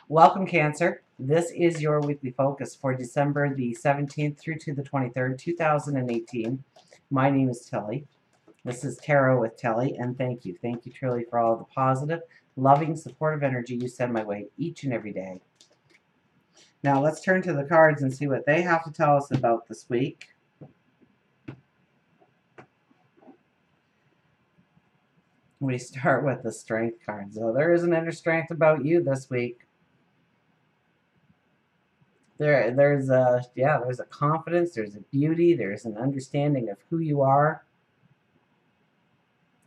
Welcome, Cancer. This is your weekly focus for December the 17th through to the 23rd, 2018. My name is Tilly. This is Tarot with Tilly, and thank you. Thank you truly for all the positive, loving, supportive energy you send my way each and every day. Now let's turn to the cards and see what they have to tell us about this week. We start with the Strength card. So there is an inner strength about you this week. There's a confidence, there's a beauty, there's an understanding of who you are.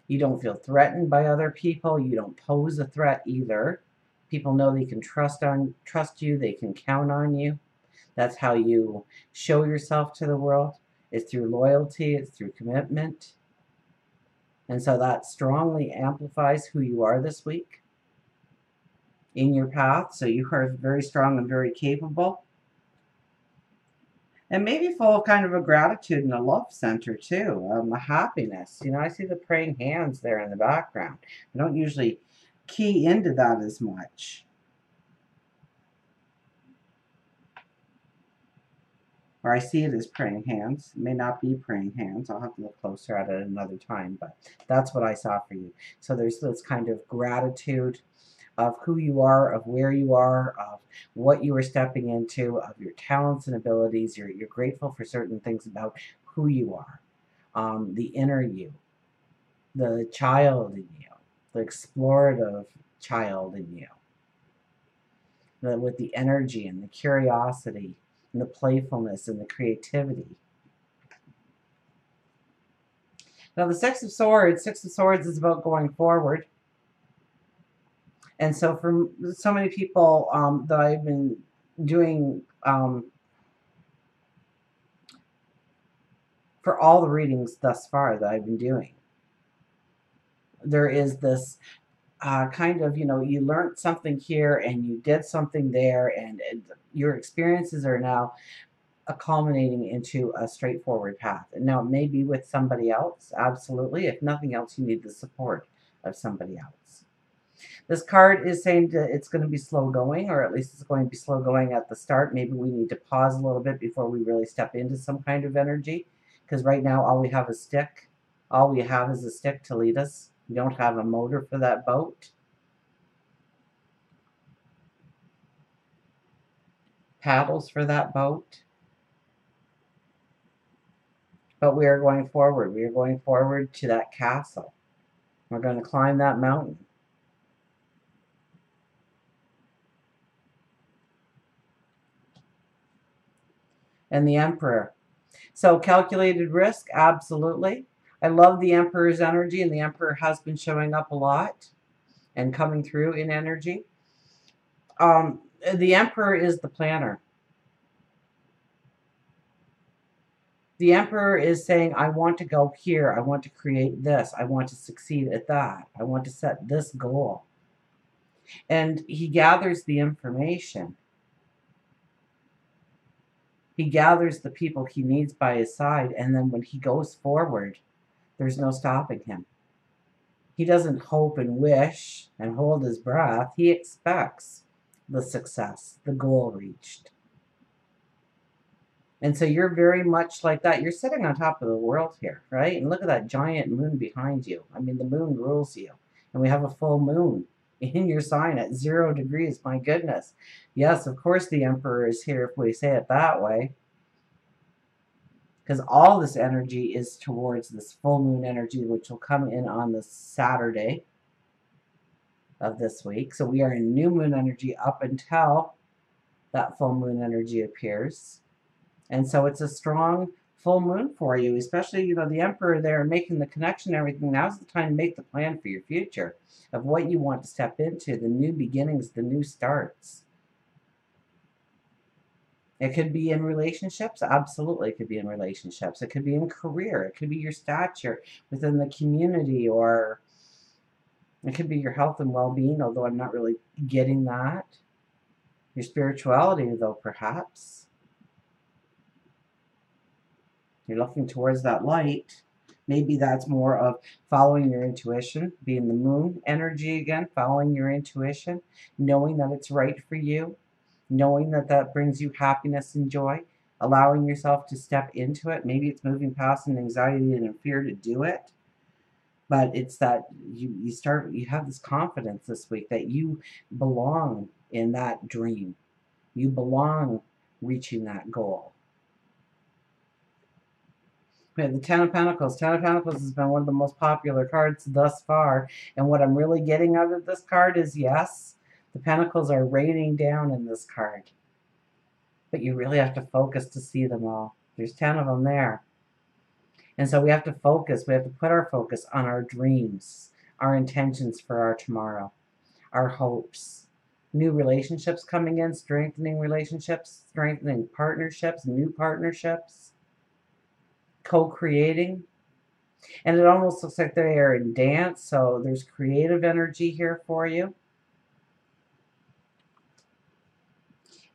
You don't feel threatened by other people. You don't pose a threat either. People know they can trust you, they can count on you. That's how you show yourself to the world. It's through loyalty, it's through commitment. And so that strongly amplifies who you are this week in your path. So you are very strong and very capable. And maybe full of kind of a gratitude and a love center too, a happiness. You know, I see the praying hands there in the background. I don't usually key into that as much. Or I see it as praying hands. It may not be praying hands. I'll have to look closer at it another time, but that's what I saw for you. So there's this kind of gratitude of who you are, of where you are, of what you are stepping into, of your talents and abilities. You're grateful for certain things about who you are, the inner you, the child in you, the explorative child in you, with the energy and the curiosity and the playfulness and the creativity. Now the Six of Swords is about going forward. And so for so many people that I've been doing, for all the readings thus far that I've been doing, there is this kind of, you learned something here and you did something there, and your experiences are now culminating into a straightforward path. And now it may be with somebody else, absolutely. If nothing else, you need the support of somebody else. This card is saying that it's going to be slow going, or at least it's going to be slow going at the start. Maybe we need to pause a little bit before we really step into some kind of energy, because right now all we have is stick. All we have is a stick to lead us. We don't have a motor for that boat. Paddles for that boat. But we are going forward. We are going forward to that castle. We're going to climb that mountain. And the Emperor. So calculated risk, absolutely. I love the Emperor's energy, and the Emperor has been showing up a lot and coming through in energy. The Emperor is the planner. The Emperor is saying, I want to go here. I want to create this. I want to succeed at that. I want to set this goal. And he gathers the information. He gathers the people he needs by his side, and then when he goes forward, there's no stopping him. He doesn't hope and wish and hold his breath. He expects the success, the goal reached. And so you're very much like that. You're sitting on top of the world here, right? And look at that giant moon behind you. I mean, the moon rules you. And we have a full moon in your sign at 0 degrees. My goodness. Yes, of course the Emperor is here if we say it that way. Because all this energy is towards this full moon energy, which will come in on the Saturday of this week. So we are in new moon energy up until that full moon energy appears. And so it's a strong full moon for you, especially, the Emperor there making the connection and everything. Now's the time to make the plan for your future of what you want to step into, the new beginnings, the new starts. It could be in relationships. Absolutely, it could be in relationships. It could be in career. It could be your stature within the community, or it could be your health and well-being, although I'm not really getting that. Your spirituality, though, perhaps. You're looking towards that light. Maybe that's more of following your intuition, being the moon energy again, following your intuition, knowing that it's right for you, knowing that that brings you happiness and joy, allowing yourself to step into it. Maybe it's moving past an anxiety and a fear to do it, but it's that you have this confidence this week that you belong in that dream. You belong reaching that goal. Okay, the Ten of Pentacles. Ten of Pentacles has been one of the most popular cards thus far. And what I'm really getting out of this card is, yes, the Pentacles are raining down in this card. But you really have to focus to see them all. There's 10 of them there. And so we have to focus. We have to put our focus on our dreams, our intentions for our tomorrow, our hopes. New relationships coming in, strengthening relationships, strengthening partnerships, new partnerships, co-creating. And it almost looks like they are in dance, so there's creative energy here for you.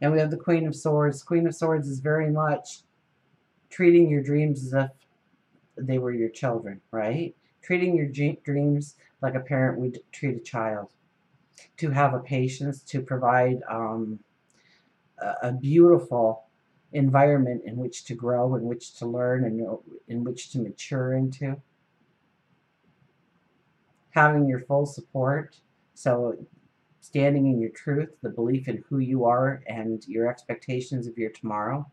And we have the Queen of Swords. Queen of Swords is very much treating your dreams as if they were your children, right? Treating your dreams like a parent would treat a child. To have a patience, to provide a beautiful environment in which to grow, in which to learn, and in which to mature into. Having your full support, so standing in your truth, the belief in who you are and your expectations of your tomorrow.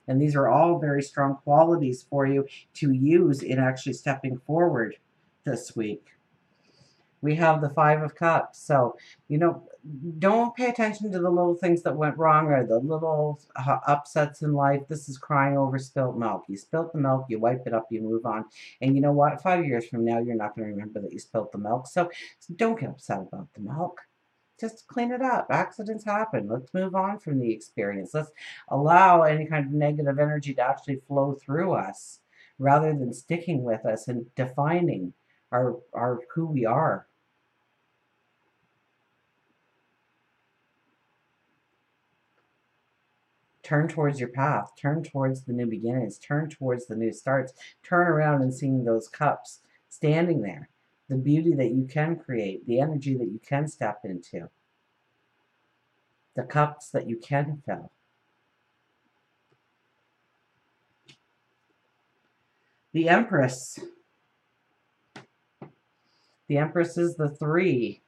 And these are all very strong qualities for you to use in actually stepping forward this week. We have the Five of Cups. So, don't pay attention to the little things that went wrong or the little upsets in life. This is crying over spilt milk. You spilt the milk, you wipe it up, you move on. And you know what? 5 years from now, you're not going to remember that you spilt the milk. So don't get upset about the milk. Just clean it up. Accidents happen. Let's move on from the experience. Let's allow any kind of negative energy to actually flow through us rather than sticking with us and defining our who we are. Turn towards your path. Turn towards the new beginnings. Turn towards the new starts. Turn around and seeing those cups standing there. The beauty that you can create. The energy that you can step into. The cups that you can fill. The Empress. The Empress is the 3.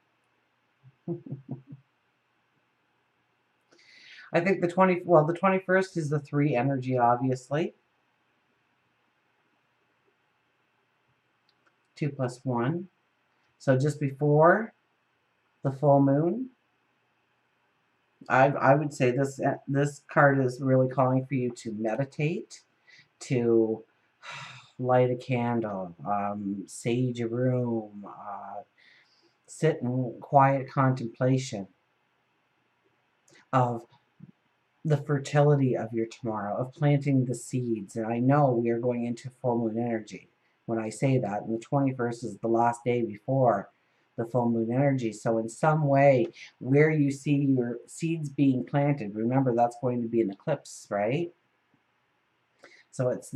I think the 21st is the 3 energy, obviously. 2 plus 1. So just before the full moon, I would say this card is really calling for you to meditate, to light a candle, sage a room, sit in quiet contemplation of the fertility of your tomorrow, of planting the seeds. And I know we are going into full moon energy when I say that. And the 21st is the last day before the full moon energy. So in some way, where you see your seeds being planted, remember that's going to be an eclipse, right? So it's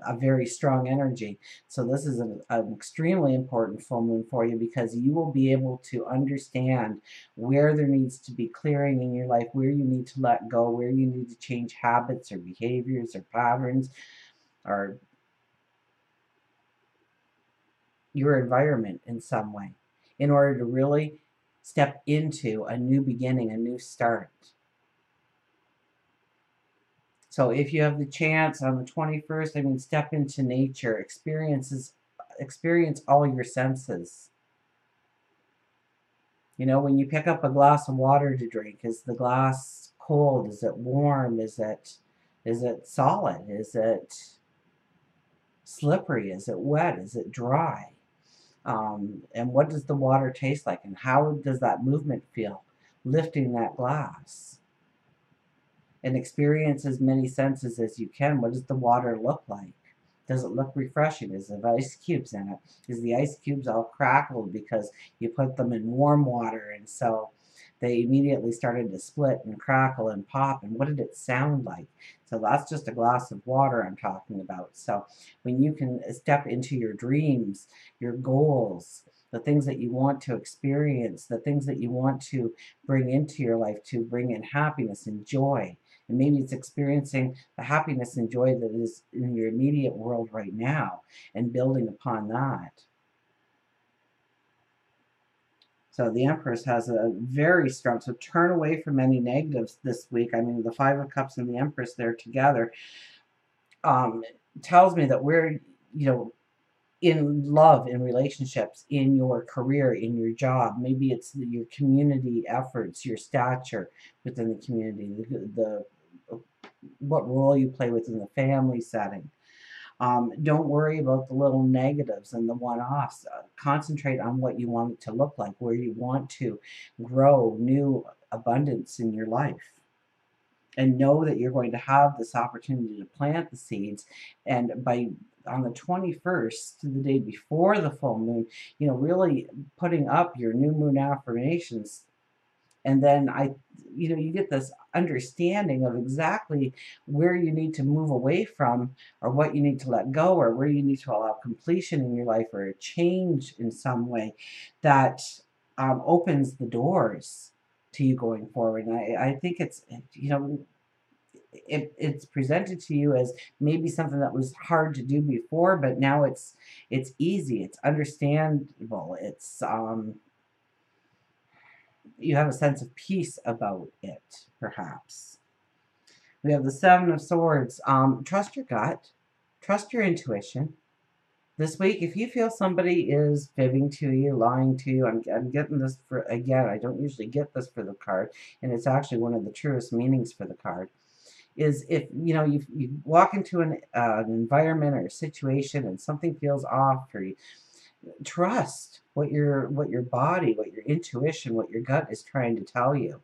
a very strong energy. So this is an extremely important full moon for you because you will be able to understand where there needs to be clearing in your life, where you need to let go, where you need to change habits or behaviors or patterns or your environment in some way in order to really step into a new beginning, a new start. So if you have the chance on the 21st, step into nature, experience all your senses. When you pick up a glass of water to drink, is the glass cold? Is it warm? Is it solid? Is it slippery? Is it wet? Is it dry? And what does the water taste like? And how does that movement feel lifting that glass? And experience as many senses as you can. What does the water look like? Does it look refreshing? Is there ice cubes in it? Is the ice cubes all crackled because you put them in warm water and so they immediately started to split and crackle and pop. And what did it sound like? So that's just a glass of water I'm talking about. So when you can step into your dreams, your goals, the things that you want to experience, the things that you want to bring into your life to bring in happiness and joy. And maybe it's experiencing the happiness and joy that is in your immediate world right now and building upon that. So the Empress has a very strong, so turn away from any negatives this week. I mean, the Five of Cups and the Empress, they're together, um, tells me that we're, in love, in relationships, in your career, in your job. Maybe it's your community efforts, your stature within the community, the what role you play within the family setting. Don't worry about the little negatives and the one-offs. Concentrate on what you want it to look like, where you want to grow new abundance in your life. And know that you're going to have this opportunity to plant the seeds. And on the 21st, the day before the full moon, really putting up your new moon affirmations. And then you get this understanding of exactly where you need to move away from, or what you need to let go, or where you need to allow completion in your life, or a change in some way that opens the doors to you going forward. And I think it's presented to you as maybe something that was hard to do before, but now it's easy, it's understandable, it's you have a sense of peace about it, perhaps. We have the Seven of Swords. Trust your gut, trust your intuition. This week, if you feel somebody is fibbing to you, lying to you, I'm getting this for, again, I don't usually get this for the card, and it's actually one of the truest meanings for the card, is if, you walk into an environment or a situation and something feels off, or you trust what your body, what your intuition, what your gut is trying to tell you.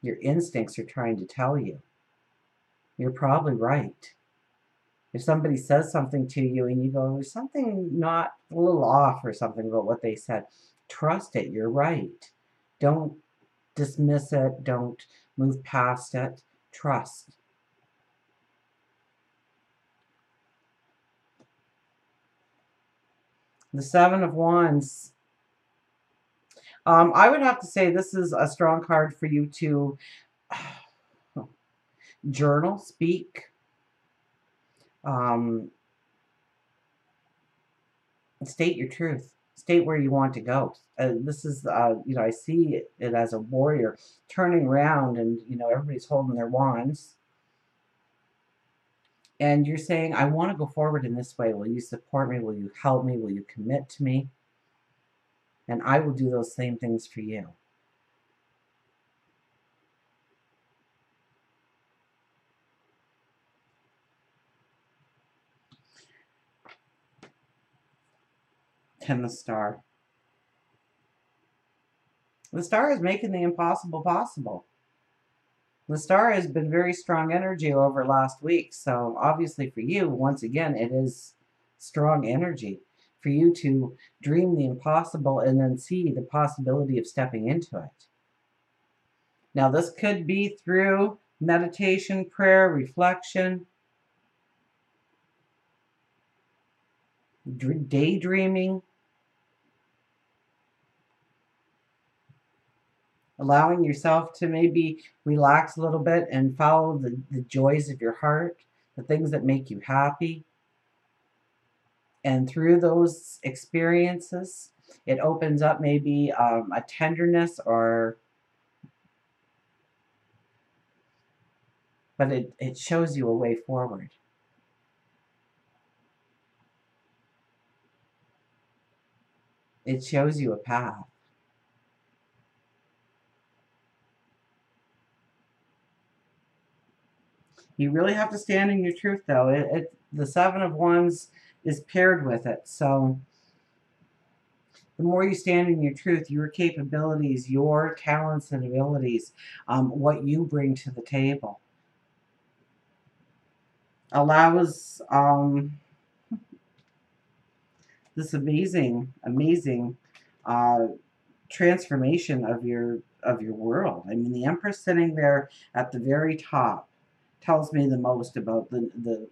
Your instincts are trying to tell you. You're probably right. If somebody says something to you and you go, there's something not a little off or something about what they said, trust it. You're right. Don't dismiss it. Don't move past it. Trust. The Seven of Wands. I would have to say this is a strong card for you to journal, speak, state your truth, state where you want to go. This is, I see it as a warrior turning around, and everybody's holding their wands, and you're saying, I want to go forward in this way. Will you support me? Will you help me? Will you commit to me? And I will do those same things for you. And the Star. The Star is making the impossible possible. The Star has been very strong energy over last week. So obviously for you, once again, it is strong energy for you to dream the impossible and then see the possibility of stepping into it. Now, this could be through meditation, prayer, reflection, daydreaming, allowing yourself to maybe relax a little bit and follow the joys of your heart, the things that make you happy. And through those experiences, it opens up maybe a tenderness, but it shows you a way forward. It shows you a path. You really have to stand in your truth, though. The Seven of Wands is paired with it. So the more you stand in your truth, your capabilities, your talents and abilities, what you bring to the table, allows this amazing, amazing transformation of your world. I mean, the Empress sitting there at the very top tells me the most about the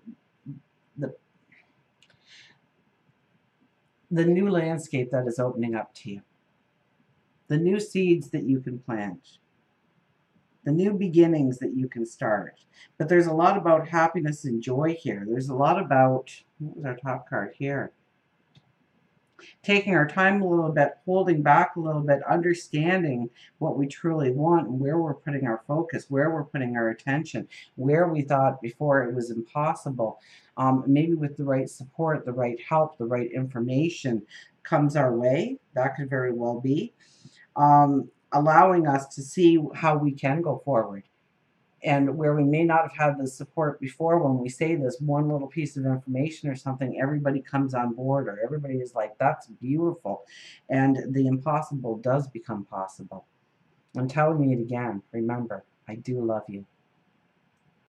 the new landscape that is opening up to you, the new seeds that you can plant, the new beginnings that you can start. But there's a lot about happiness and joy here. There's a lot about, what was our top card here? Taking our time a little bit, holding back a little bit, understanding what we truly want and where we're putting our focus, where we're putting our attention, where we thought before it was impossible. Maybe with the right support, the right help, the right information comes our way. That could very well be. Allowing us to see how we can go forward. And where we may not have had the support before, when we say this one little piece of information or something, everybody comes on board, or everybody is like, that's beautiful. And the impossible does become possible. I'm telling you it again. Remember, I do love you.